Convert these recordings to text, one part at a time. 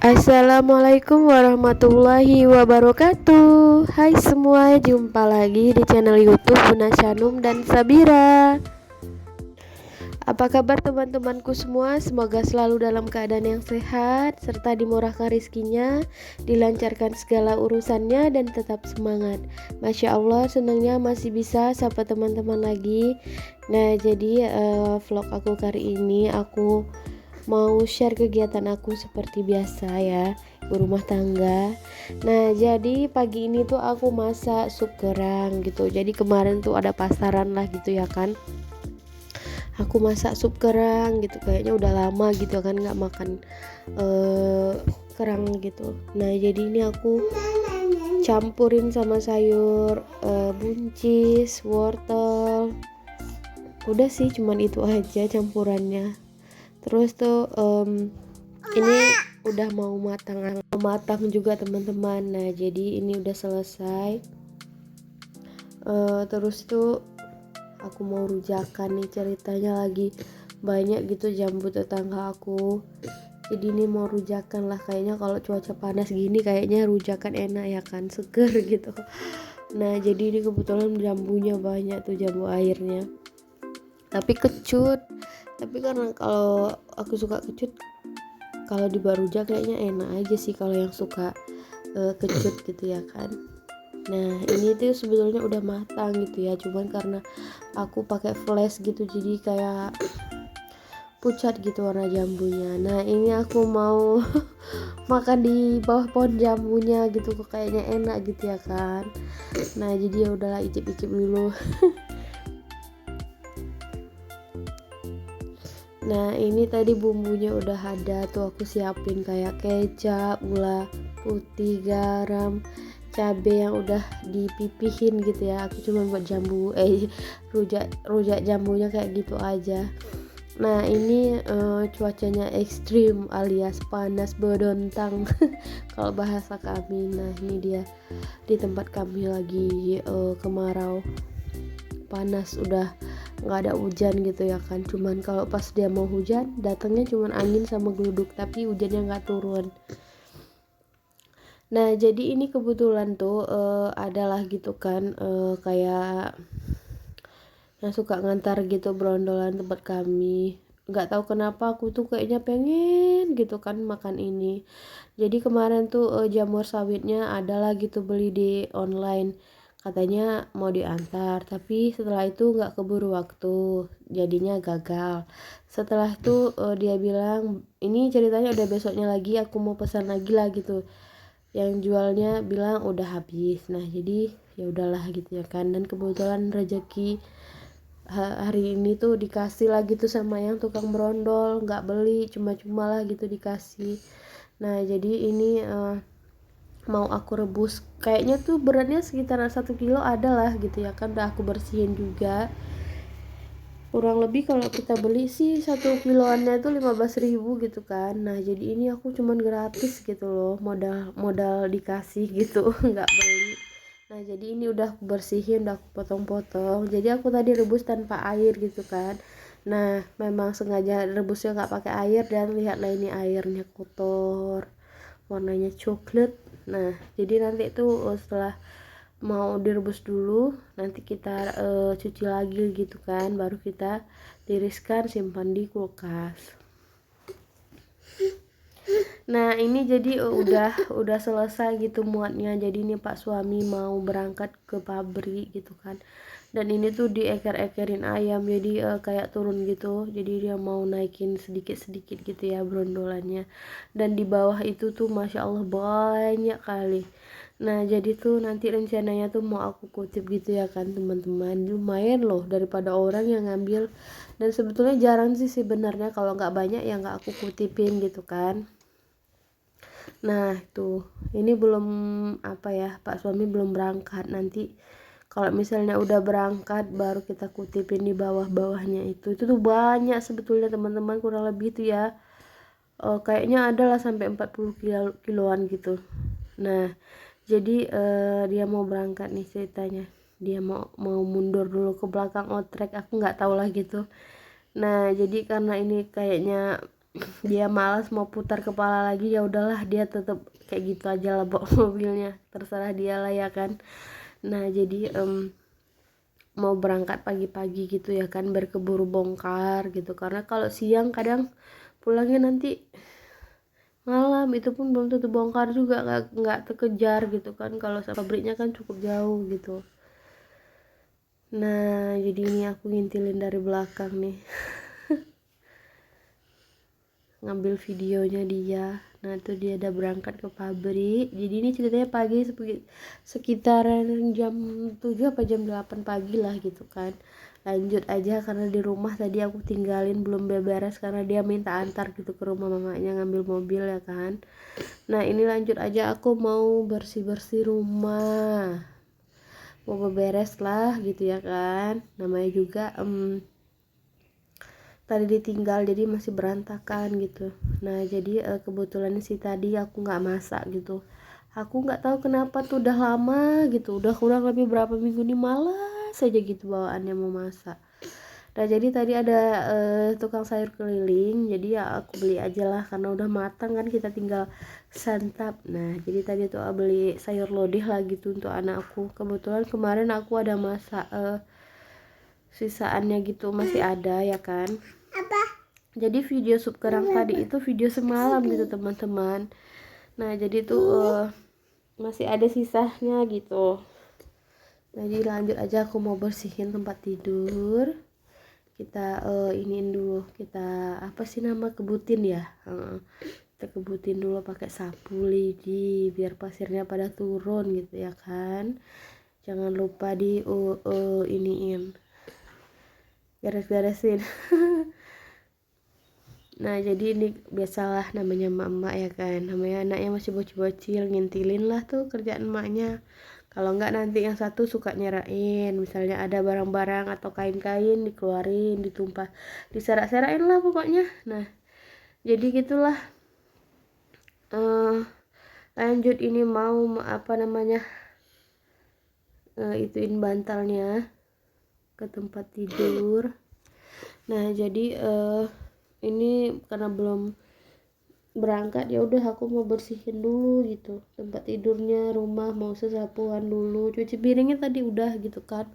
Assalamualaikum warahmatullahi wabarakatuh. Hai semua, jumpa lagi di channel YouTube Bunda Syanum dan Sabira. Apa kabar teman-temanku semua? Semoga selalu dalam keadaan yang sehat, serta dimurahkan rizkinya, dilancarkan segala urusannya, dan tetap semangat. Masya Allah, senangnya masih bisa sapa teman-teman lagi. Nah, jadi vlog aku kali ini aku mau share kegiatan aku seperti biasa ya, rumah tangga. Nah, jadi pagi ini tuh aku masak sup kerang gitu. Jadi kemarin tuh ada pasaran lah gitu ya kan. Aku masak sup kerang gitu, kayaknya udah lama gitu kan nggak makan kerang gitu. Nah, jadi ini aku campurin sama sayur buncis, wortel. Udah sih, cuman itu aja campurannya. Terus tuh ini udah mau matang juga teman-teman. Nah, jadi ini udah selesai. Terus tuh aku mau rujakan nih, ceritanya lagi banyak gitu jambu tetangga aku. Jadi ini mau rujakan lah, kayaknya kalau cuaca panas gini kayaknya rujakan enak ya kan, seger gitu. Nah, jadi ini kebetulan jambunya banyak tuh, jambu airnya. Tapi kecut. Tapi karena kalau aku suka kecut, kalau di Baruja kayaknya enak aja sih kalau yang suka kecut gitu ya kan. Nah, ini tuh sebetulnya udah matang gitu ya, cuman karena aku pakai flash gitu jadi kayak pucat gitu warna jambunya. Nah, ini aku mau makan di bawah pohon jambunya gitu, kok kayaknya enak gitu ya kan. Nah, jadi ya udahlah, icip-icip dulu. Nah, ini tadi bumbunya udah ada tuh, aku siapin kayak kecap, gula putih, garam, cabai yang udah dipipihin gitu ya. Aku cuma buat rujak jambunya kayak gitu aja. Nah, ini cuacanya ekstrim alias panas bedontang kalau bahasa kami. Nah, ini dia di tempat kami lagi kemarau, panas, udah nggak ada hujan gitu ya kan. Cuman kalau pas dia mau hujan datangnya cuman angin sama geluduk, tapi hujannya nggak turun. Nah, jadi ini kebetulan tuh adalah gitu kan, kayak yang suka ngantar gitu berondolan tempat kami. Nggak tahu kenapa aku tuh kayaknya pengen gitu kan makan ini. Jadi kemarin tuh jamur sawitnya adalah gitu, beli di online, katanya mau diantar, tapi setelah itu nggak keburu waktu, jadinya gagal. Setelah itu dia bilang, ini ceritanya udah besoknya lagi aku mau pesan lagi lah gitu, yang jualnya bilang udah habis. Nah, jadi ya udahlah gitu ya kan. Dan kebetulan rezeki hari ini tuh dikasih lagi tuh sama yang tukang berondol, nggak beli, cuma-cuma lah gitu dikasih. Nah, jadi ini mau aku rebus, kayaknya tuh beratnya sekitar 1 kilo ada lah gitu ya kan. Udah aku bersihin juga, kurang lebih kalau kita beli sih 1 kiloannya itu 15.000 gitu kan. Nah, jadi ini aku cuman gratis gitu loh, modal dikasih gitu nggak beli. Nah, jadi ini udah aku bersihin, udah aku potong-potong. Jadi aku tadi rebus tanpa air gitu kan. Nah, memang sengaja rebusnya nggak pakai air, dan lihatlah ini airnya kotor, warnanya coklat. Nah, jadi nanti itu setelah mau direbus dulu, nanti kita cuci lagi gitu kan, baru kita tiriskan, simpan di kulkas. Nah, ini jadi udah selesai gitu muatnya. Jadi ini Pak suami mau berangkat ke pabrik gitu kan. Dan ini tuh dieker-ekerin ayam, jadi kayak turun gitu. Jadi dia mau naikin sedikit-sedikit gitu ya berondolannya. Dan di bawah itu tuh Masya Allah banyak kali. Nah, jadi tuh nanti rencananya tuh mau aku kutip gitu ya kan teman-teman. Lumayan loh daripada orang yang ngambil. Dan sebetulnya jarang sih sebenarnya, kalau nggak banyak ya nggak aku kutipin gitu kan. Nah, tuh ini belum apa ya, Pak suami belum berangkat. Nanti kalau misalnya udah berangkat baru kita kutipin di bawah-bawahnya itu tuh banyak sebetulnya teman-teman, kurang lebih tuh ya kayaknya adalah sampai 40 kiloan gitu. Nah, jadi dia mau berangkat nih ceritanya, dia mau mundur dulu ke belakang otrek, aku nggak tahu lah gitu. Nah, jadi karena ini kayaknya dia malas mau putar kepala lagi, ya udahlah dia tetap kayak gitu aja lah bawa mobilnya, terserah dia lah ya kan. Nah jadi mau berangkat pagi-pagi gitu ya kan, berkeburu bongkar gitu, karena kalau siang kadang pulangnya nanti malam, itu pun belum tentu bongkar juga, nggak terkejar gitu kan, kalau pabriknya kan cukup jauh gitu. Nah jadi ini aku ngintilin dari belakang nih, ngambil videonya dia. Nah itu dia udah berangkat ke pabrik. Jadi ini ceritanya pagi sekitaran jam 7 apa jam 8 pagi lah gitu kan. Lanjut aja karena di rumah tadi aku tinggalin belum beres karena dia minta antar gitu ke rumah mamanya ngambil mobil ya kan. Nah ini lanjut aja, aku mau bersih-bersih rumah, mau beberes lah gitu ya kan, namanya juga tadi ditinggal jadi masih berantakan gitu. Nah jadi kebetulan sih tadi aku nggak masak gitu, aku nggak tahu kenapa tuh udah lama gitu, udah kurang lebih berapa minggu nih malas saja gitu bawaannya mau masak. Nah jadi tadi ada tukang sayur keliling, jadi ya aku beli aja lah karena udah matang kan, kita tinggal santap. Nah jadi tadi tuh beli sayur lodeh lah gitu untuk anakku, kebetulan kemarin aku ada masak sisaannya gitu masih ada ya kan. Jadi video sup kerang tadi itu video semalam gitu teman-teman. Nah jadi tuh masih ada sisanya gitu. Nah jadi lanjut aja, aku mau bersihin tempat tidur. Kita iniin dulu, kita apa sih nama, kebutin ya. Kita kebutin dulu pakai sapu lidi biar pasirnya pada turun gitu ya kan. Jangan lupa di iniin, beres-beresin. Nah jadi ini biasalah namanya emak-emak ya kan, namanya anaknya masih bocil-bocil, ngintilin lah tuh kerjaan emaknya. Kalau enggak nanti yang satu suka nyerain, misalnya ada barang-barang atau kain-kain dikeluarin, ditumpah, diserak-serakin lah pokoknya. Nah jadi gitulah. Lanjut ini mau apa namanya, ituin bantalnya ke tempat tidur. Nah jadi ini karena belum berangkat, ya udah aku mau bersihin dulu gitu tempat tidurnya, rumah mau sesapuan dulu, cuci piringnya tadi udah gitu kan.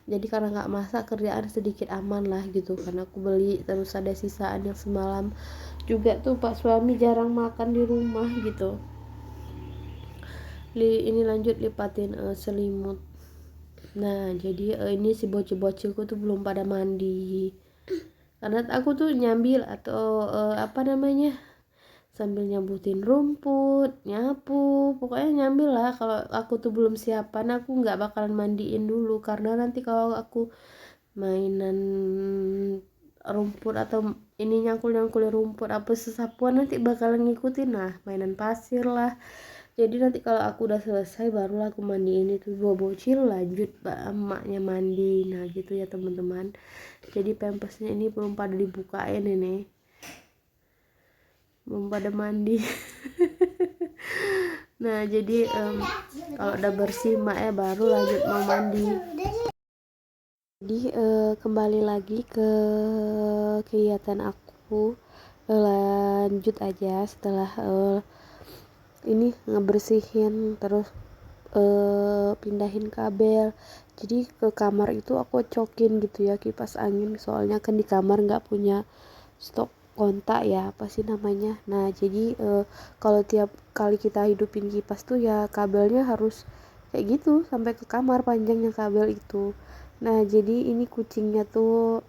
Jadi karena nggak masak, kerjaan sedikit aman lah gitu, karena aku beli terus ada sisaan yang semalam juga tuh, pak suami jarang makan di rumah gitu. Ini lanjut lipatin selimut. Nah jadi ini si bocil-bocilku tuh belum pada mandi, karena aku tuh nyambil atau apa namanya, sambil nyabutin rumput, nyapu, pokoknya nyambil lah. Kalau aku tuh belum siapan, aku nggak bakalan mandiin dulu, karena nanti kalau aku mainan rumput atau ini nyangkul rumput apa sesapuan nanti bakalan ngikutin, nah mainan pasir lah. Jadi nanti kalau aku udah selesai barulah aku mandiin itu dua bocil, lanjut emaknya mandi. Nah gitu ya teman-teman, jadi pampasnya ini belum pada dibukain, ini belum pada mandi. Nah jadi kalau udah bersih mak ya baru lanjut mau mandi. Jadi kembali lagi ke kegiatan aku, lanjut aja setelah ini ngebersihin terus pindahin kabel. Jadi ke kamar itu aku cokin gitu ya kipas angin, soalnya kan di kamar nggak punya stok kontak ya, apa sih namanya. Nah jadi kalau tiap kali kita hidupin kipas tuh ya kabelnya harus kayak gitu sampai ke kamar panjangnya kabel itu. Nah jadi ini kucingnya tuh,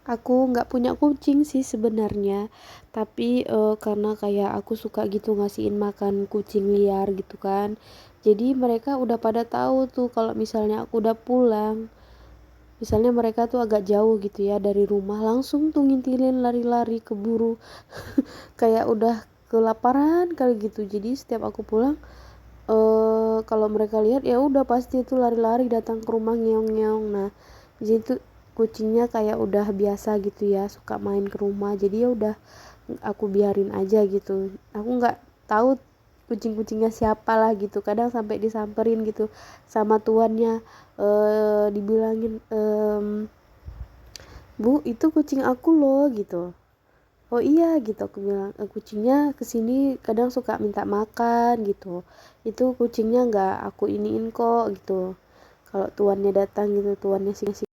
aku nggak punya kucing sih sebenarnya, tapi karena kayak aku suka gitu ngasihin makan kucing liar gitu kan, jadi mereka udah pada tahu tuh kalau misalnya aku udah pulang, misalnya mereka tuh agak jauh gitu ya dari rumah, langsung tuh ngintilin lari-lari keburu kayak udah kelaparan kali gitu. Jadi setiap aku pulang kalau mereka lihat ya udah pasti tuh lari-lari datang ke rumah ngeong-ngeong. Nah jadi tuh kucingnya kayak udah biasa gitu ya suka main ke rumah, jadi ya udah aku biarin aja gitu. Aku nggak tahu kucing-kucingnya siapa lah gitu, kadang sampai disamperin gitu sama tuannya, dibilangin bu itu kucing aku loh gitu. oh iya gitu aku bilang, kucingnya kesini kadang suka minta makan gitu, itu kucingnya nggak aku iniin kok gitu, kalau tuannya datang gitu, tuannya sih